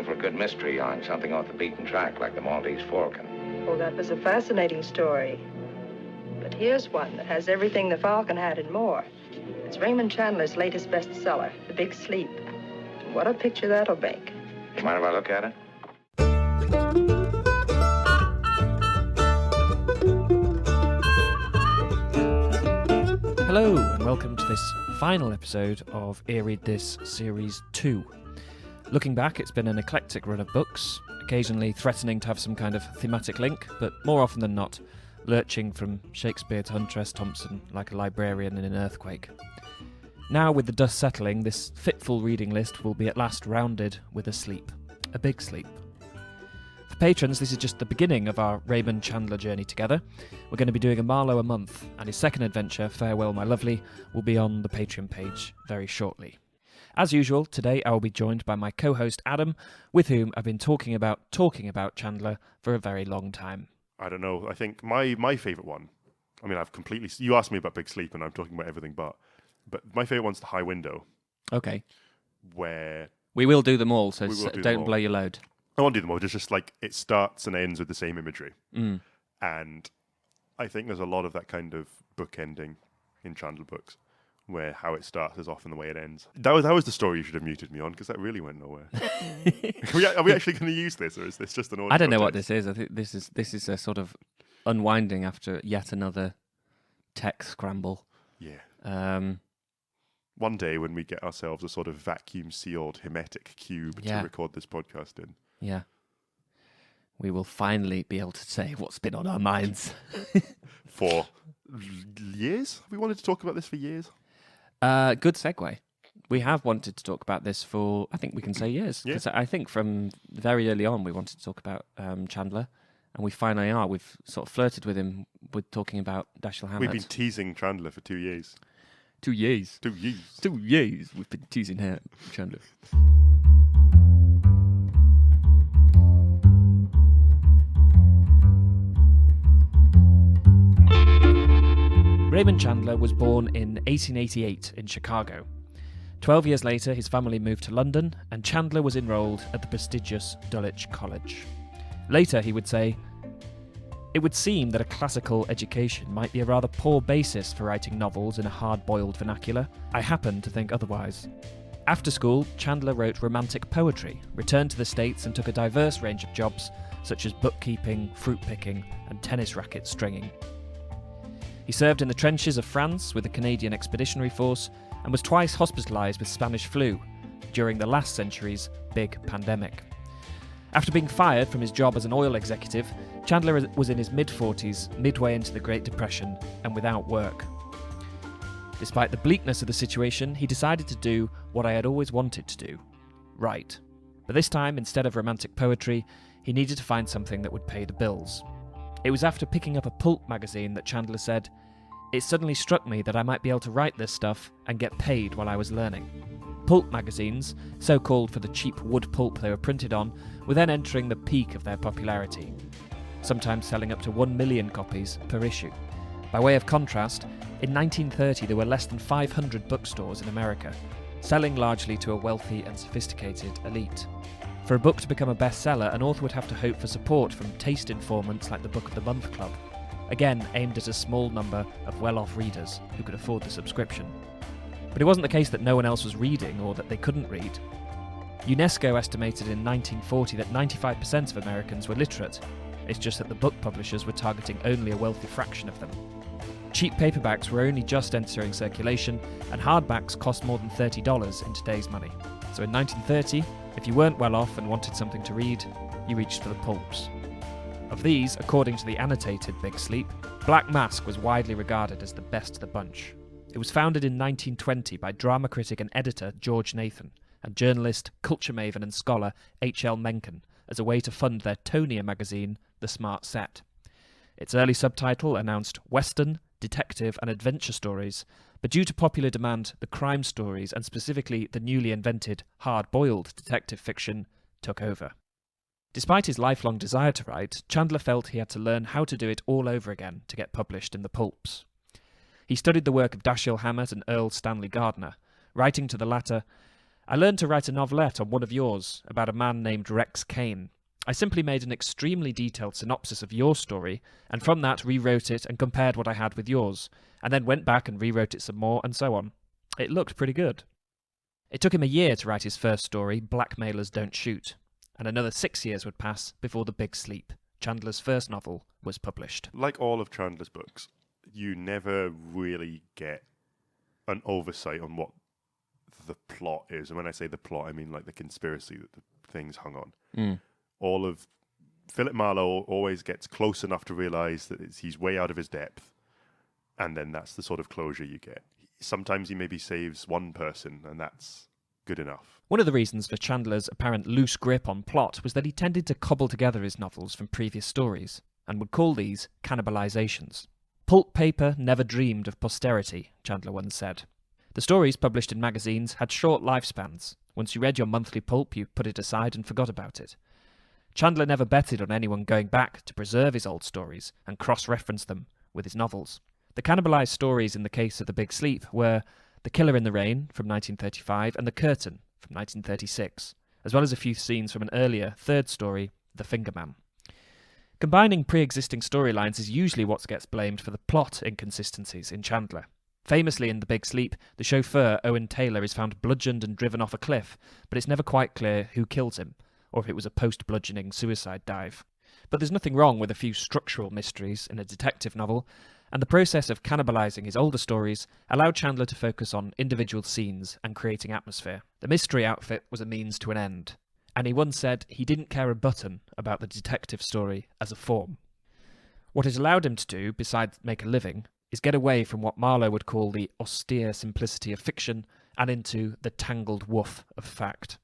looking for a good mystery yarn, something off the beaten track, like the Maltese Falcon. Oh, that was a fascinating story. But here's one that has everything the Falcon had and more. It's Raymond Chandler's latest bestseller, The Big Sleep. And what a picture that'll make. You mind if I look at it? Hello, and welcome to this final episode of Read This Series 2. Looking back, it's been an eclectic run of books, occasionally threatening to have some kind of thematic link, but more often than not, lurching from Shakespeare to Hunter S. Thompson like a librarian in an earthquake. Now, with the dust settling, this fitful reading list will be at last rounded with a sleep. A big sleep. For patrons, this is just the beginning of our Raymond Chandler journey together. We're going to be doing a Marlowe a month, and his second adventure, Farewell My Lovely, will be on the Patreon page very shortly. As usual, today I will be joined by my co-host Adam, with whom I've been talking about Chandler for a very long time. I don't know. I think my favourite one, I mean, you asked me about Big Sleep and I'm talking about everything but my favourite one's The High Window. Okay. Where... We will do them all, so don't blow your load. I won't do them all, just like it starts and ends with the same imagery. Mm. And I think there's a lot of that kind of book ending in Chandler books, where how it starts is often the way it ends. That was the story you should have muted me on, because that really went nowhere. Are we actually going to use this, or is this just an audio? I don't know what this is. I think this is a sort of unwinding after yet another tech scramble. Yeah. One day when we get ourselves a sort of vacuum-sealed hermetic cube to record this podcast in. Yeah. We will finally be able to say what's been on our minds. For years? We wanted to talk about this for years. Good segue. We have wanted to talk about this for, I think we can say years. Because I think from very early on we wanted to talk about Chandler, and we finally are. We've sort of flirted with him with talking about Dashiell Hammett. We've been teasing Chandler for 2 years. 2 years. 2 years. 2 years we've been teasing Chandler. Raymond Chandler was born in 1888 in Chicago. 12 years later, his family moved to London, and Chandler was enrolled at the prestigious Dulwich College. Later, he would say, "It would seem that a classical education might be a rather poor basis for writing novels in a hard-boiled vernacular. I happen to think otherwise." After school, Chandler wrote romantic poetry, returned to the States and took a diverse range of jobs, such as bookkeeping, fruit picking, and tennis racket stringing. He served in the trenches of France with the Canadian Expeditionary Force and was twice hospitalised with Spanish flu during the last century's big pandemic. After being fired from his job as an oil executive, Chandler was in his mid-40s, midway into the Great Depression, and without work. Despite the bleakness of the situation, he decided to do what I had always wanted to do: write. But this time, instead of romantic poetry, he needed to find something that would pay the bills. It was after picking up a Pulp magazine that Chandler said, "It suddenly struck me that I might be able to write this stuff and get paid while I was learning." Pulp magazines, so called for the cheap wood pulp they were printed on, were then entering the peak of their popularity, sometimes selling up to 1 million copies per issue. By way of contrast, in 1930 there were less than 500 bookstores in America, selling largely to a wealthy and sophisticated elite. For a book to become a bestseller, an author would have to hope for support from taste informants like the Book of the Month Club, again aimed at a small number of well-off readers who could afford the subscription. But it wasn't the case that no one else was reading or that they couldn't read. UNESCO estimated in 1940 that 95% of Americans were literate. It's just that the book publishers were targeting only a wealthy fraction of them. Cheap paperbacks were only just entering circulation, and hardbacks cost more than $30 in today's money. So in 1930, if you weren't well off and wanted something to read, you reached for the pulps. Of these, according to the annotated Big Sleep, Black Mask was widely regarded as the best of the bunch. It was founded in 1920 by drama critic and editor George Nathan and journalist, culture maven and scholar H.L. Mencken as a way to fund their tonier magazine, The Smart Set. Its early subtitle announced Western, detective and adventure stories, but due to popular demand, the crime stories and specifically the newly invented hard-boiled detective fiction took over. Despite his lifelong desire to write, Chandler felt he had to learn how to do it all over again to get published in the pulps. He studied the work of Dashiell Hammett and Earl Stanley Gardner, writing to the latter, I learned to write a novelette on one of yours about a man named Rex Kane. I simply made an extremely detailed synopsis of your story, and from that rewrote it and compared what I had with yours, and then went back and rewrote it some more, and so on. It looked pretty good. It took him a year to write his first story, Blackmailers Don't Shoot, and another 6 years would pass before The Big Sleep, Chandler's first novel, was published. Like all of Chandler's books, you never really get an oversight on what the plot is. And when I say the plot, I mean like the conspiracy that the thing's hung on. All of Philip Marlowe always gets close enough to realise that he's way out of his depth, and then that's the sort of closure you get. Sometimes he maybe saves one person, and that's good enough. One of the reasons for Chandler's apparent loose grip on plot was that he tended to cobble together his novels from previous stories, and would call these cannibalizations. Pulp paper never dreamed of posterity, Chandler once said. The stories published in magazines had short lifespans. Once you read your monthly pulp, you put it aside and forgot about it. Chandler never betted on anyone going back to preserve his old stories and cross-reference them with his novels. The cannibalized stories in the case of The Big Sleep were The Killer in the Rain from 1935 and The Curtain from 1936, as well as a few scenes from an earlier third story, The Finger Man. Combining pre-existing storylines is usually what gets blamed for the plot inconsistencies in Chandler. Famously in The Big Sleep, the chauffeur Owen Taylor is found bludgeoned and driven off a cliff, but it's never quite clear who killed him, or if it was a post-bludgeoning suicide dive. But there's nothing wrong with a few structural mysteries in a detective novel, and the process of cannibalizing his older stories allowed Chandler to focus on individual scenes and creating atmosphere. The mystery outfit was a means to an end, and he once said he didn't care a button about the detective story as a form. What it allowed him to do, besides make a living, is get away from what Marlowe would call the austere simplicity of fiction and into the tangled woof of fact.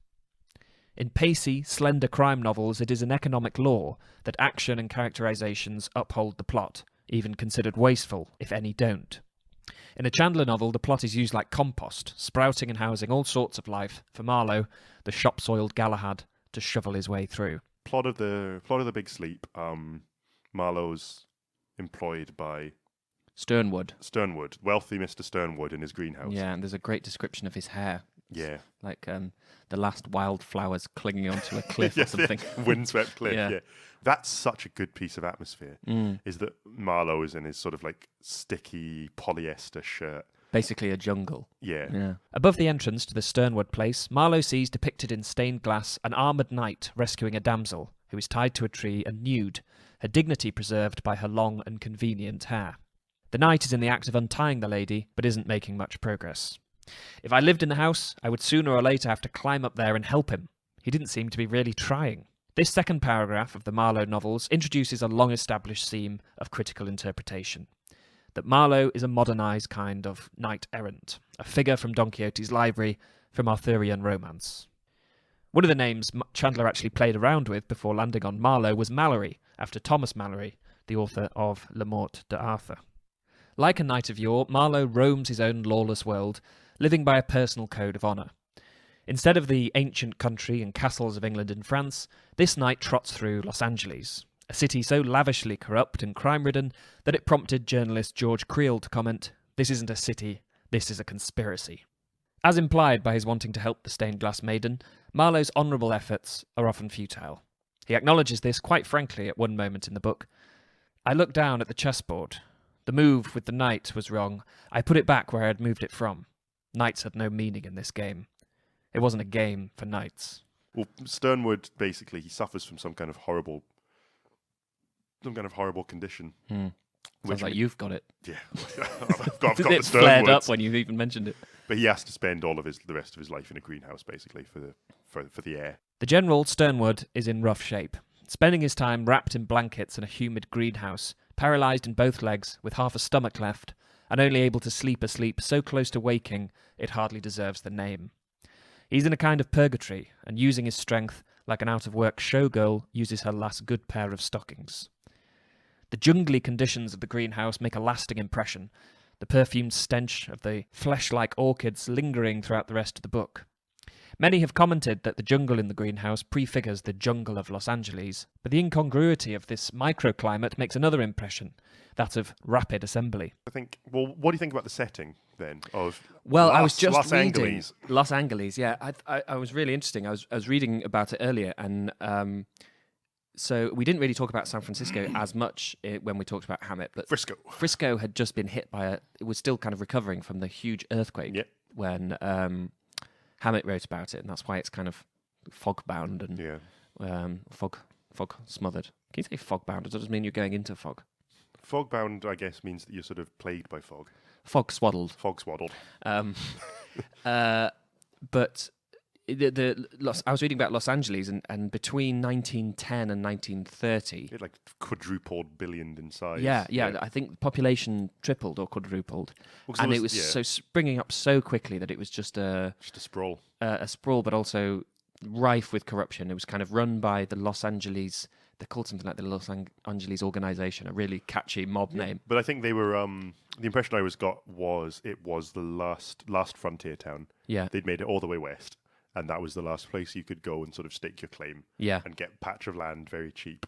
In pacey, slender crime novels, it is an economic law that action and characterizations uphold the plot, even considered wasteful if any don't. In a Chandler novel, the plot is used like compost, sprouting and housing all sorts of life for Marlowe, the shop-soiled Galahad, to shovel his way through. Plot of the Big Sleep. Marlowe's employed by Sternwood, wealthy Mr. Sternwood in his greenhouse. Yeah, and there's a great description of his hair. Yeah, like the last wildflowers clinging onto a cliff or something. Windswept cliff. Yeah. Yeah, that's such a good piece of atmosphere. Is that Marlowe is in his sort of like sticky polyester shirt. Basically a jungle. Yeah. Above the entrance to the Sternwood place, Marlowe sees depicted in stained glass an armoured knight rescuing a damsel who is tied to a tree and nude, her dignity preserved by her long and convenient hair. The knight is in the act of untying the lady, but isn't making much progress. If I lived in the house, I would sooner or later have to climb up there and help him. He didn't seem to be really trying. This second paragraph of the Marlowe novels introduces a long-established theme of critical interpretation. That Marlowe is a modernised kind of knight-errant, a figure from Don Quixote's library, from Arthurian romance. One of the names Chandler actually played around with before landing on Marlowe was Mallory, after Thomas Mallory, the author of Le Morte d'Arthur. Like a knight of yore, Marlowe roams his own lawless world, living by a personal code of honour. Instead of the ancient country and castles of England and France, this knight trots through Los Angeles, a city so lavishly corrupt and crime-ridden that it prompted journalist George Creel to comment, "This isn't a city, this is a conspiracy." As implied by his wanting to help the stained glass maiden, Marlowe's honourable efforts are often futile. He acknowledges this quite frankly at one moment in the book. "I looked down at the chessboard. The move with the knight was wrong. I put it back where I had moved it from. Knights had no meaning in this game. It wasn't a game for knights." Well, Sternwood basically he suffers from some kind of horrible condition. Sounds like you've got it. Yeah, I've got the It flared Sternwoods. up when you even mentioned it. But he has to spend all of the rest of his life in a greenhouse, basically, for the air. The General, Sternwood, is in rough shape, spending his time wrapped in blankets in a humid greenhouse, paralysed in both legs, with half a stomach left, and only able to sleep a sleep so close to waking it hardly deserves the name. He's in a kind of purgatory, and using his strength like an out-of-work showgirl uses her last good pair of stockings. The jungly conditions of the greenhouse make a lasting impression, the perfumed stench of the flesh-like orchids lingering throughout the rest of the book. Many have commented that the jungle in the greenhouse prefigures the jungle of Los Angeles, but the incongruity of this microclimate makes another impression, that of rapid assembly. I think. Well, what do you think about the setting then? Of Well, I was Los just reading Angeles? Los Angeles. Yeah, I was really interesting. I was reading about it earlier, and so we didn't really talk about San Francisco as much when we talked about Hammett, but Frisco had just been hit by it was still kind of recovering from the huge earthquake when Hammett wrote about it, and that's why it's kind of fog bound and fog smothered. Can you say fog bound? Does that mean you're going into fog? Fog bound, I guess, means that you're sort of plagued by fog. Fog swaddled. Fog swaddled. But I was reading about Los Angeles, and between 1910 and 1930, It like quadrupled billioned in size. yeah, I think the population tripled or quadrupled, Well, 'cause and there it was so springing up so quickly that it was just a sprawl. but also rife with corruption. It was kind of run by the Los Angeles. They're called something like the Los Angeles Organization, a really catchy mob name. But I think they were. The impression I got was it was the last frontier town. Yeah, They'd made it all the way west, and that was the last place you could go and sort of stake your claim. yeah, And get a patch of land very cheap.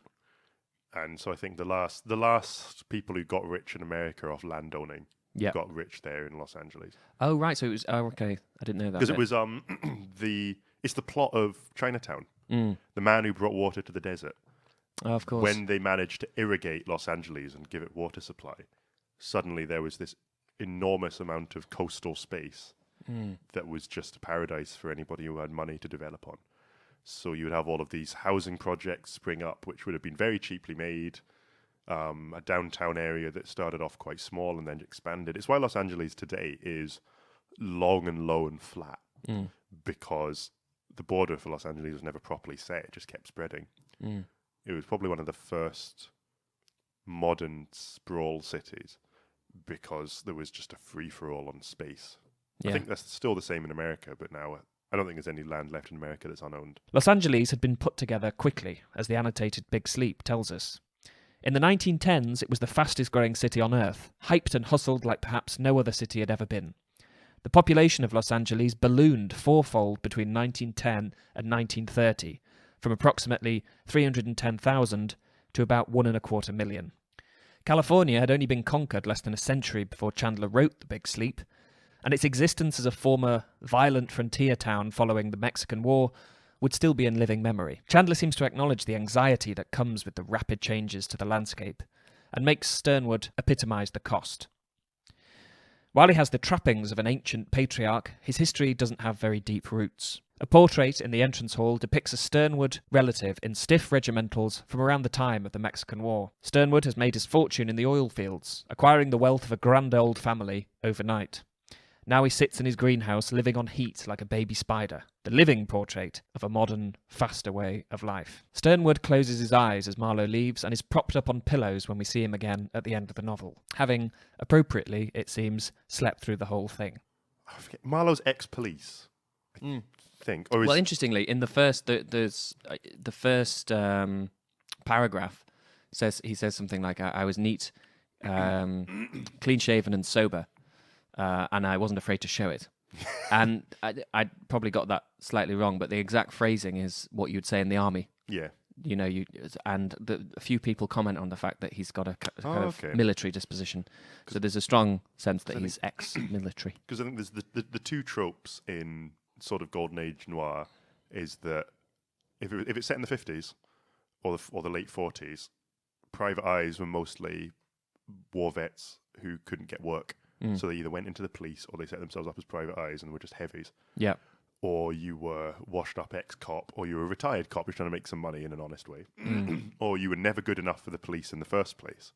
And so I think the last people who got rich in America off land owning yeah. got rich there in Los Angeles. Oh right, so it was. Oh okay, I didn't know that. Because it was it's the plot of Chinatown. Mm. The man who brought water to the desert. Oh, of course. When they managed to irrigate Los Angeles and give it water supply, suddenly there was this enormous amount of coastal space that was just a paradise for anybody who had money to develop on. So you would have all of these housing projects spring up, which would have been very cheaply made, a downtown area that started off quite small and then expanded. It's why Los Angeles today is long and low and flat, because the border for Los Angeles was never properly set. It just kept spreading. It was probably one of the first modern sprawl cities because there was just a free-for-all on space. Yeah. I think that's still the same in America, but now I don't think there's any land left in America that's unowned. Los Angeles had been put together quickly, as the annotated Big Sleep tells us. In the 1910s, it was the fastest growing city on Earth, hyped and hustled like perhaps no other city had ever been. The population of Los Angeles ballooned fourfold between 1910 and 1930, from approximately 310,000 to about 1.25 million. California had only been conquered less than a century before Chandler wrote The Big Sleep, and its existence as a former violent frontier town following the Mexican War would still be in living memory. Chandler seems to acknowledge the anxiety that comes with the rapid changes to the landscape, and makes Sternwood epitomise the cost. While he has the trappings of an ancient patriarch, his history doesn't have very deep roots. A portrait in the entrance hall depicts a Sternwood relative in stiff regimentals from around the time of the Mexican War. Sternwood has made his fortune in the oil fields, acquiring the wealth of a grand old family overnight. Now he sits in his greenhouse living on heat like a baby spider, the living portrait of a modern, faster way of life. Sternwood closes his eyes as Marlowe leaves and is propped up on pillows when we see him again at the end of the novel, having, appropriately, it seems, slept through the whole thing. I forget. Marlowe's ex-police, I think. Or Well, interestingly, in the first paragraph, he says something like, "I was neat, clean-shaven and sober, and I wasn't afraid to show it." And I probably got that slightly wrong, but the exact phrasing is what you'd say in the army. Yeah. You know, a few people comment on the fact that he's got a kind of military disposition. So there's a strong sense that he's ex-military. Because I think there's the two tropes in sort of Golden Age noir is that if it's set in the 50s or the late 40s, private eyes were mostly war vets who couldn't get work. So they either went into the police or they set themselves up as private eyes and were just heavies. Yeah. Or you were washed up ex-cop, or you were a retired cop who's trying to make some money in an honest way. Or you were never good enough for the police in the first place.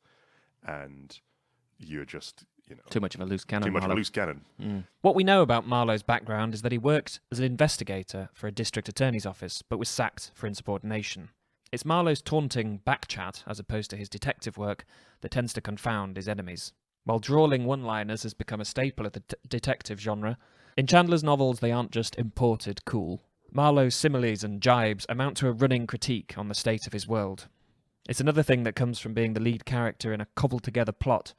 And you're just, too much of a loose cannon. What we know about Marlowe's background is that he worked as an investigator for a district attorney's office, but was sacked for insubordination. It's Marlowe's taunting backchat, as opposed to his detective work, that tends to confound his enemies. While drawling one-liners has become a staple of the detective genre, in Chandler's novels they aren't just imported cool. Marlowe's similes and jibes amount to a running critique on the state of his world. It's another thing that comes from being the lead character in a cobbled-together plot.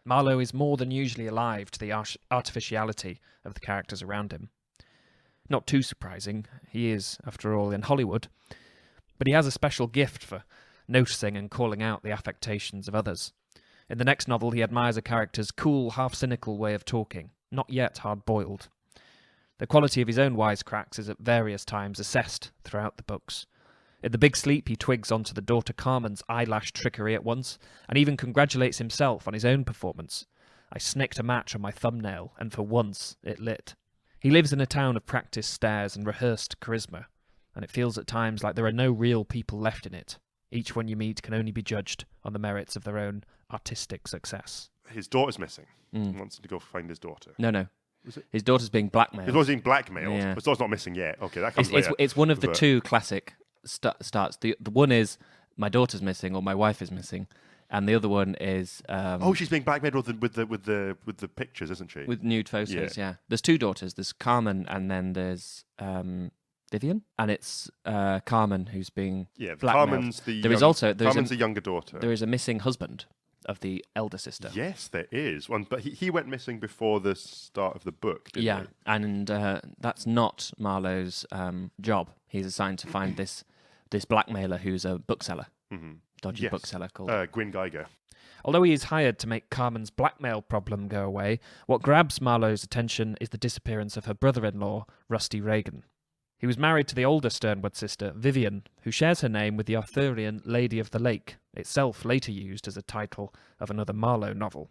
Marlowe is more than usually alive to the artificiality of the characters around him. Not too surprising, he is, after all, in Hollywood, but he has a special gift for noticing and calling out the affectations of others. In the next novel, he admires a character's cool, half-cynical way of talking, not yet hard-boiled. The quality of his own wisecracks is at various times assessed throughout the books. In The Big Sleep, he twigs onto the daughter Carmen's eyelash trickery at once, and even congratulates himself on his own performance. I snicked a match on my thumbnail, and for once it lit. He lives in a town of practiced stares and rehearsed charisma, and it feels at times like there are no real people left in it. Each one you meet can only be judged on the merits of their own artistic success. His daughter's missing. He wants to go find his daughter. No. His daughter's being blackmailed. His daughter's being blackmailed. Yeah. His daughter's not missing yet. Okay, that comes later. It's one of the two classic starts. The one is my daughter's missing or my wife is missing, and the other one is she's being blackmailed with the pictures, isn't she? with nude photos. Yeah. There's two daughters. There's Carmen, and then there's Vivian, and it's Carmen who's being blackmailed. Carmen's the Carmen's the younger daughter. There is a missing husband of the elder sister. Yes, there is one, but he went missing before the start of the book, didn't he? And that's not Marlowe's job. He's assigned to find this blackmailer who's a bookseller, dodgy bookseller called Gwyn Geiger. Although he is hired to make Carmen's blackmail problem go away, what grabs Marlowe's attention is the disappearance of her brother-in-law, Rusty Regan. He was married to the older Sternwood sister, Vivian, who shares her name with the Arthurian Lady of the Lake, itself later used as a title of another Marlowe novel.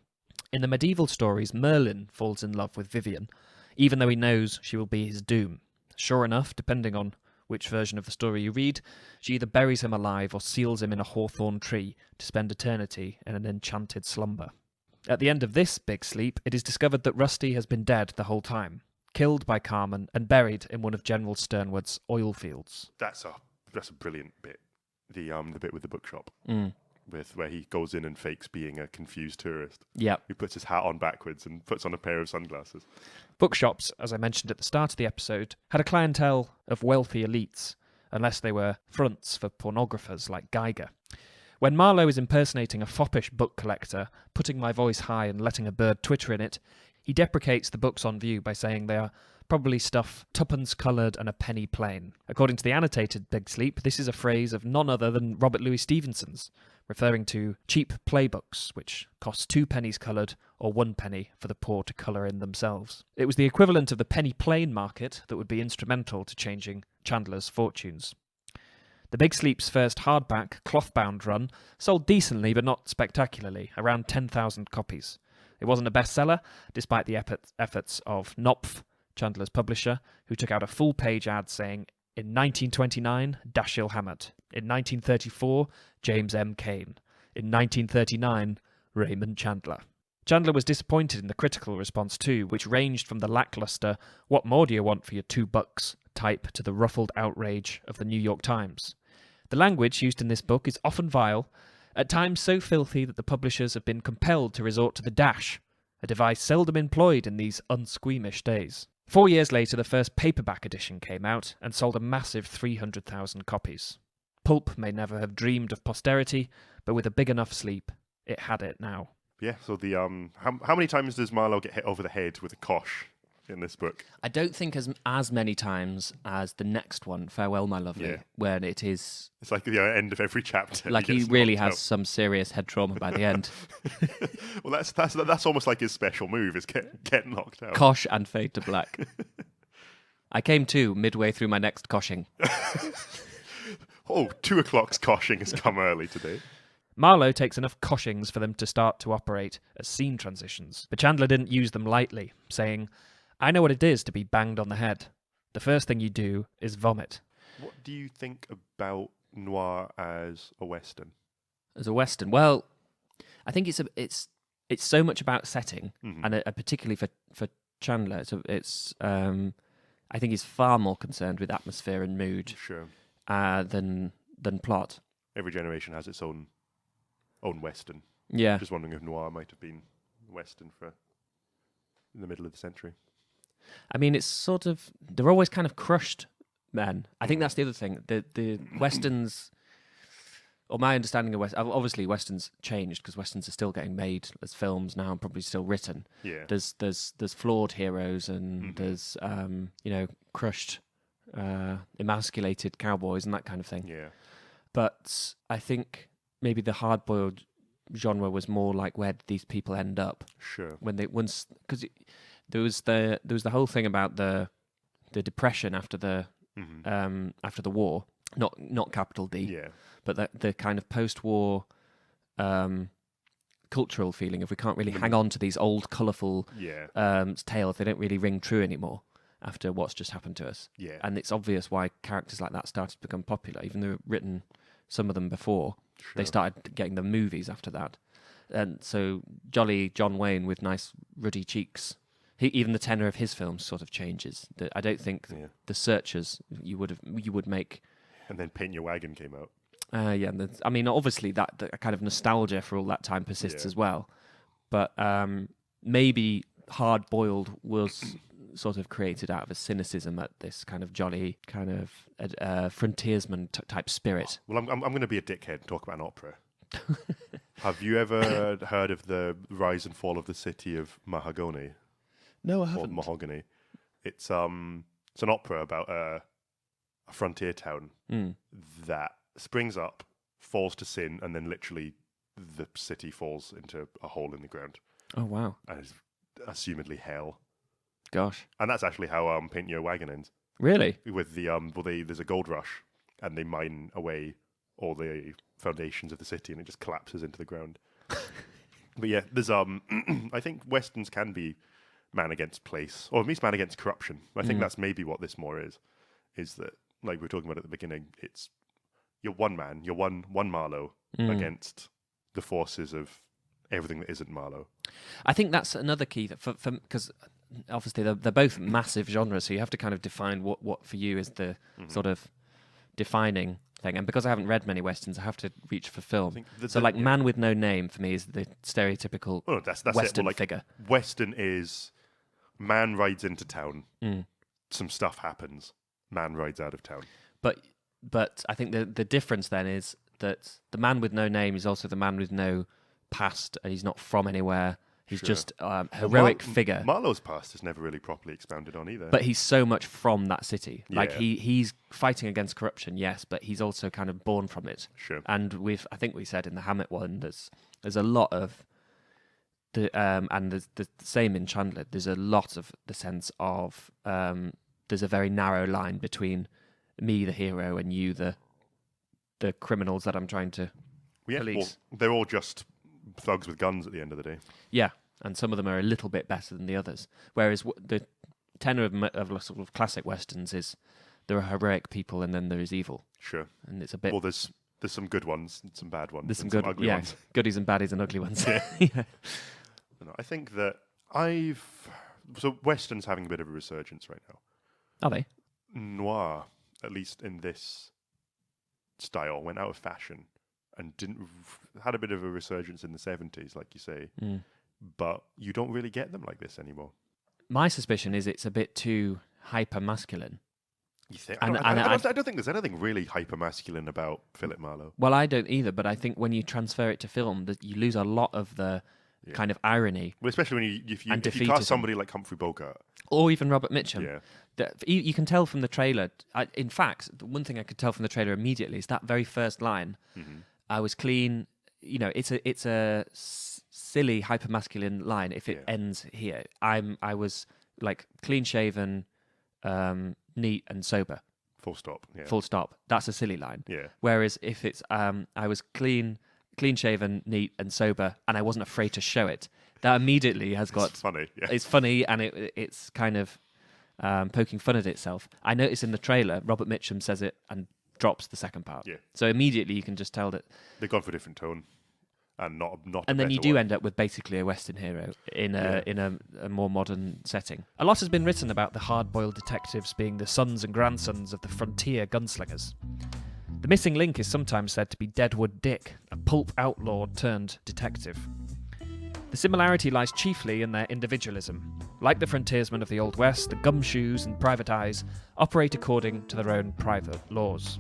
In the medieval stories, Merlin falls in love with Vivian, even though he knows she will be his doom. Sure enough, depending on which version of the story you read, she either buries him alive or seals him in a hawthorn tree to spend eternity in an enchanted slumber. At the end of this Big Sleep, it is discovered that Rusty has been dead the whole time, killed by Carmen and buried in one of General Sternwood's oil fields. That's a brilliant bit. The bit with the bookshop, with where he goes in and fakes being a confused tourist. Yeah, he puts his hat on backwards and puts on a pair of sunglasses. Bookshops, as I mentioned at the start of the episode, had a clientele of wealthy elites, unless they were fronts for pornographers like Geiger. When Marlowe is impersonating a foppish book collector, putting my voice high and letting a bird twitter in it, he deprecates the books on view by saying they are probably stuff tuppence-coloured and a penny plain. According to the annotated Big Sleep, this is a phrase of none other than Robert Louis Stevenson's, referring to cheap playbooks, which cost 2 pennies coloured or 1 penny for the poor to colour in themselves. It was the equivalent of the penny plain market that would be instrumental to changing Chandler's fortunes. The Big Sleep's first hardback, cloth-bound run sold decently but not spectacularly, around 10,000 copies. It wasn't a bestseller, despite the efforts of Knopf, Chandler's publisher, who took out a full-page ad saying, in 1929, Dashiell Hammett. In 1934, James M. Cain. In 1939, Raymond Chandler. Chandler was disappointed in the critical response too, which ranged from the lackluster, "What more do you want for your $2?" type to the ruffled outrage of the New York Times. The language used in this book is often vile, at times so filthy that the publishers have been compelled to resort to the dash, a device seldom employed in these unsqueamish days. 4 years later, the first paperback edition came out and sold a massive 300,000 copies. Pulp may never have dreamed of posterity, but with a big enough sleep, it had it now. Yeah, so the how many times does Marlowe get hit over the head with a kosh in this book? I don't think as many times as the next one, Farewell, My Lovely, when it is... It's like the end of every chapter. Like he really has some serious head trauma by the end. Well, that's almost like his special move, is get knocked out. Kosh and fade to black. I came to midway through my next koshing. 2 o'clock's koshing has come early today. Marlowe takes enough koshings for them to start to operate as scene transitions, but Chandler didn't use them lightly, saying, "I know what it is to be banged on the head. The first thing you do is vomit." What do you think about noir as a Western? As a Western? Well, I think it's so much about setting, and particularly for Chandler, I think he's far more concerned with atmosphere and mood than plot. Every generation has its own Western. Yeah. Just wondering if noir might have been Western in the middle of the century. I mean, it's sort of... They're always kind of crushed men. I think that's the other thing. The Westerns or my understanding of obviously Westerns changed because Westerns are still getting made as films now and probably still written. Yeah. There's flawed heroes and there's crushed, emasculated cowboys and that kind of thing. Yeah. But I think maybe the hard-boiled genre was more like, where did these people end up? Sure. When they once, because there was the whole thing about the depression after the war, not capital D, Yeah. but the kind of post-war cultural feeling of we can't really hang on to these old colourful tales. They don't really ring true anymore after what's just happened to us. Yeah. And it's obvious why characters like that started to become popular, even though written some of them before. Sure. They started getting the movies after that. And so jolly John Wayne with nice ruddy cheeks, even the tenor of his films sort of changes. I don't think The Searchers you would make. And then Paint Your Wagon came out. I mean, obviously that kind of nostalgia for all that time persists as well. But maybe Hard Boiled was sort of created out of a cynicism at this kind of jolly, kind of frontiersman type spirit. Well, I'm going to be a dickhead and talk about an opera. Have you ever heard of the rise and fall of the city of Mahagoni? No, I Or haven't. Mahogany. It's an opera about a frontier town that springs up, falls to sin, and then literally the city falls into a hole in the ground. Oh, wow. And is assumedly hell. Gosh. And that's actually how Paint Your Wagon ends. Really? With the there's a gold rush, and they mine away all the foundations of the city, and it just collapses into the ground. But yeah, there's I think Westerns can be man against place, or at least man against corruption. I think that's maybe what this more is that, like we were talking about at the beginning, it's you're one man, you're one Marlowe against the forces of everything that isn't Marlowe. I think that's another key that for because obviously they're both massive genres, so you have to kind of define what for you is the sort of defining thing. And because I haven't read many Westerns, I have to reach for film. So Man with No Name for me is the stereotypical that's Western it. figure. Western is man rides into town, some stuff happens, man rides out of town. But I think the difference then is that the man with no name is also the man with no past, and he's not from anywhere. He's just a heroic figure. Marlowe's past is never really properly expounded on either. But he's so much from that city. Yeah. Like he's fighting against corruption, yes, but he's also kind of born from it. Sure. And I think we said in the Hammett one, there's a lot of and there's the same in Chandler. There's a lot of the sense of there's a very narrow line between me, the hero, and you, the criminals that I'm trying to police. Well, they're all just thugs with guns at the end of the day. Yeah, and some of them are a little bit better than the others. Whereas the tenor of sort of classic westerns is there are heroic people and then there is evil. Sure. And it's a bit. Well, there's some good ones and some bad ones. There's some good, ugly ones. Goodies and baddies and ugly ones. Yeah. Yeah. I think that so Western's having a bit of a resurgence right now. Are they? Noir, at least in this style, went out of fashion and had a bit of a resurgence in the 70s, like you say. But you don't really get them like this anymore. My suspicion is it's a bit too hyper masculine. You think? I don't think there's anything really hyper masculine about Philip Marlowe. Well, I don't either, but I think when you transfer it to film, that you lose a lot of the kind of irony. Well, especially when if you cast somebody like Humphrey Bogart. Or even Robert Mitchum. Yeah. You can tell from the trailer. In fact, the one thing I could tell from the trailer immediately is that very first line. I was clean. You know, it's a silly hypermasculine line if it ends here. I was like clean shaven, neat and sober. Full stop. Yeah. Full stop. That's a silly line. Yeah. Whereas if it's I was clean shaven, neat and sober, and I wasn't afraid to show it, that immediately has got. It's funny. Yeah. It's funny, and it's kind of poking fun at itself. I notice in the trailer, Robert Mitchum says it and drops the second part. Yeah. So immediately you can just tell that they've gone for a different tone, and not. And then you do end up with basically a Western hero in a more modern setting. A lot has been written about the hard-boiled detectives being the sons and grandsons of the frontier gunslingers. The missing link is sometimes said to be Deadwood Dick, a pulp outlaw turned detective. The similarity lies chiefly in their individualism. Like the frontiersmen of the Old West, the gumshoes and private eyes operate according to their own private laws.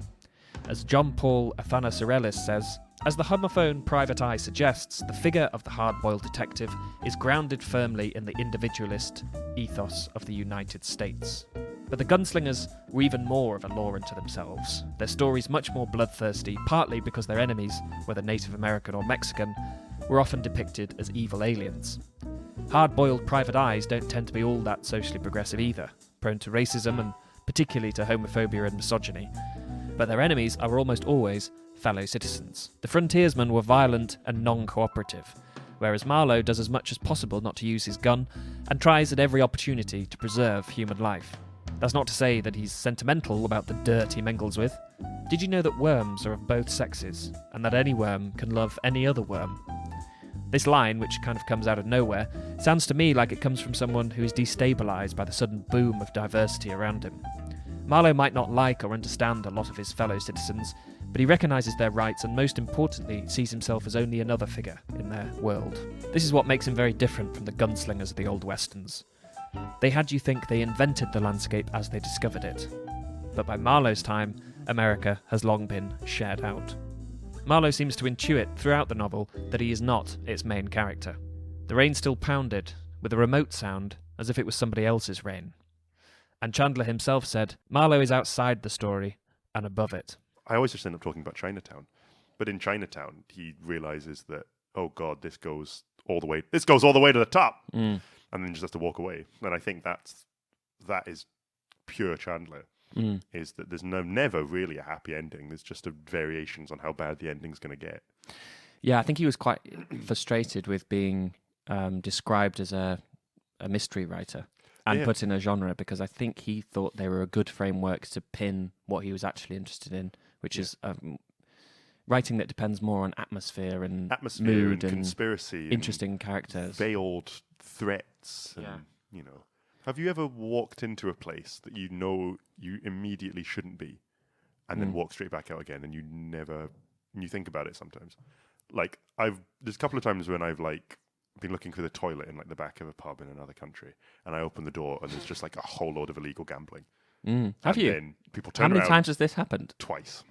As John Paul Athanassarellis says, As the homophone Private Eye suggests, the figure of the hard-boiled detective is grounded firmly in the individualist ethos of the United States. But the gunslingers were even more of a law unto themselves, their stories much more bloodthirsty, partly because their enemies, whether Native American or Mexican, were often depicted as evil aliens. Hard-boiled private eyes don't tend to be all that socially progressive either, prone to racism and particularly to homophobia and misogyny. But their enemies are almost always fellow citizens. The frontiersmen were violent and non-cooperative, whereas Marlowe does as much as possible not to use his gun and tries at every opportunity to preserve human life. That's not to say that he's sentimental about the dirt he mingles with. Did you know that worms are of both sexes, and that any worm can love any other worm? This line, which kind of comes out of nowhere, sounds to me like it comes from someone who is destabilised by the sudden boom of diversity around him. Marlowe might not like or understand a lot of his fellow citizens, but he recognises their rights and, most importantly, sees himself as only another figure in their world. This is what makes him very different from the gunslingers of the old westerns. They had you think they invented the landscape as they discovered it. But by Marlowe's time, America has long been shared out. Marlowe seems to intuit throughout the novel that he is not its main character. The rain still pounded, with a remote sound, as if it was somebody else's rain. And Chandler himself said, Marlowe is outside the story and above it. I always just end up talking about Chinatown. But in Chinatown, he realizes that, oh God, this goes all the way to the top. And then just has to walk away. And I think that is pure Chandler. Is that there's never really a happy ending. There's just variations on how bad the ending's going to get. Yeah, I think he was quite frustrated with being described as a mystery writer and put in a genre, because I think he thought they were a good framework to pin what he was actually interested in, which is writing that depends more on atmosphere and mood and conspiracy, interesting characters, veiled threats. And, you know. Have you ever walked into a place that you know you immediately shouldn't be, and then walk straight back out again, and you think about it sometimes? Like, there's a couple of times when I've been looking for the toilet in the back of a pub in another country, and I open the door and there's just a whole load of illegal gambling. Have you? Then people turn How many around. times has this happened? Twice.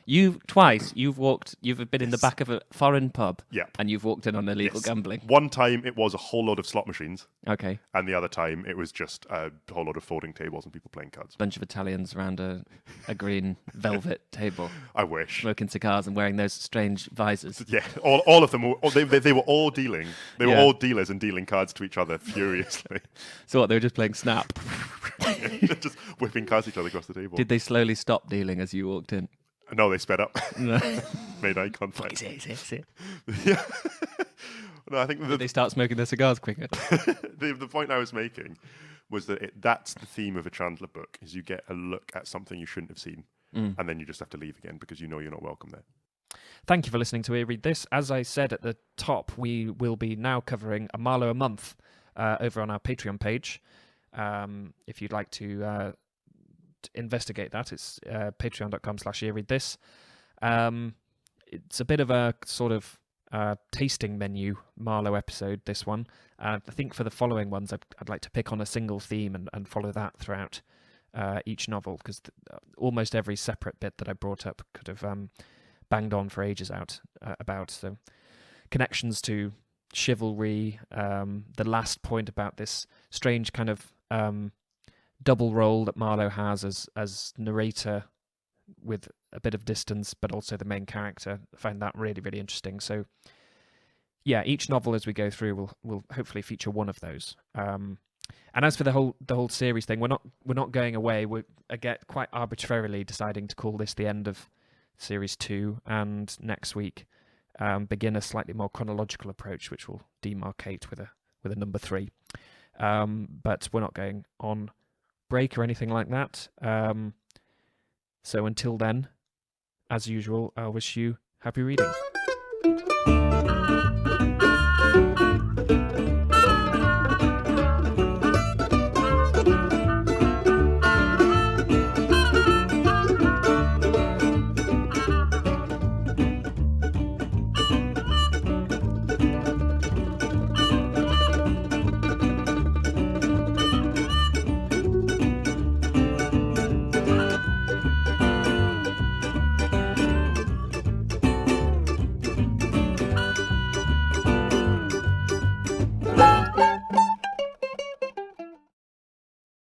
You've been in the back of a foreign pub, and you've walked in on illegal gambling. One time it was a whole load of slot machines. Okay. And the other time it was just a whole load of folding tables and people playing cards. Bunch of Italians around a green velvet table. I wish. Smoking cigars and wearing those strange visors. Yeah, all of them. They were all dealing. They were all dealers and dealing cards to each other furiously. So what, they were just playing Snap? Just whipping cards at each other across the table. Did they slowly stop dealing as you walked in? No, they sped up. No. Made eye contact. It. Yeah. No, I think Did they start smoking their cigars quicker? the point I was making was that that's the theme of a Chandler book, is you get a look at something you shouldn't have seen, and then you just have to leave again because you know you're not welcome there. Thank you for listening to Read This. As I said at the top, we will be now covering a Marlowe a month over on our Patreon page. If you'd like to investigate that, it's patreon.com/earreadthis. It's a bit of a sort of tasting menu Marlowe episode, this one. I think for the following ones I'd like to pick on a single theme and follow that throughout each novel, because almost every separate bit that I brought up could have banged on for ages about. So connections to chivalry, the last point about this strange kind of double role that Marlowe has as narrator with a bit of distance, but also the main character. I find that really, really interesting. So, yeah, each novel as we go through will hopefully feature one of those. And as for the whole series thing, we're not going away. We're quite arbitrarily deciding to call this the end of series 2, and next week begin a slightly more chronological approach, which will demarcate with a number 3. But we're not going on break or anything like that. So until then, as usual, I wish you happy reading.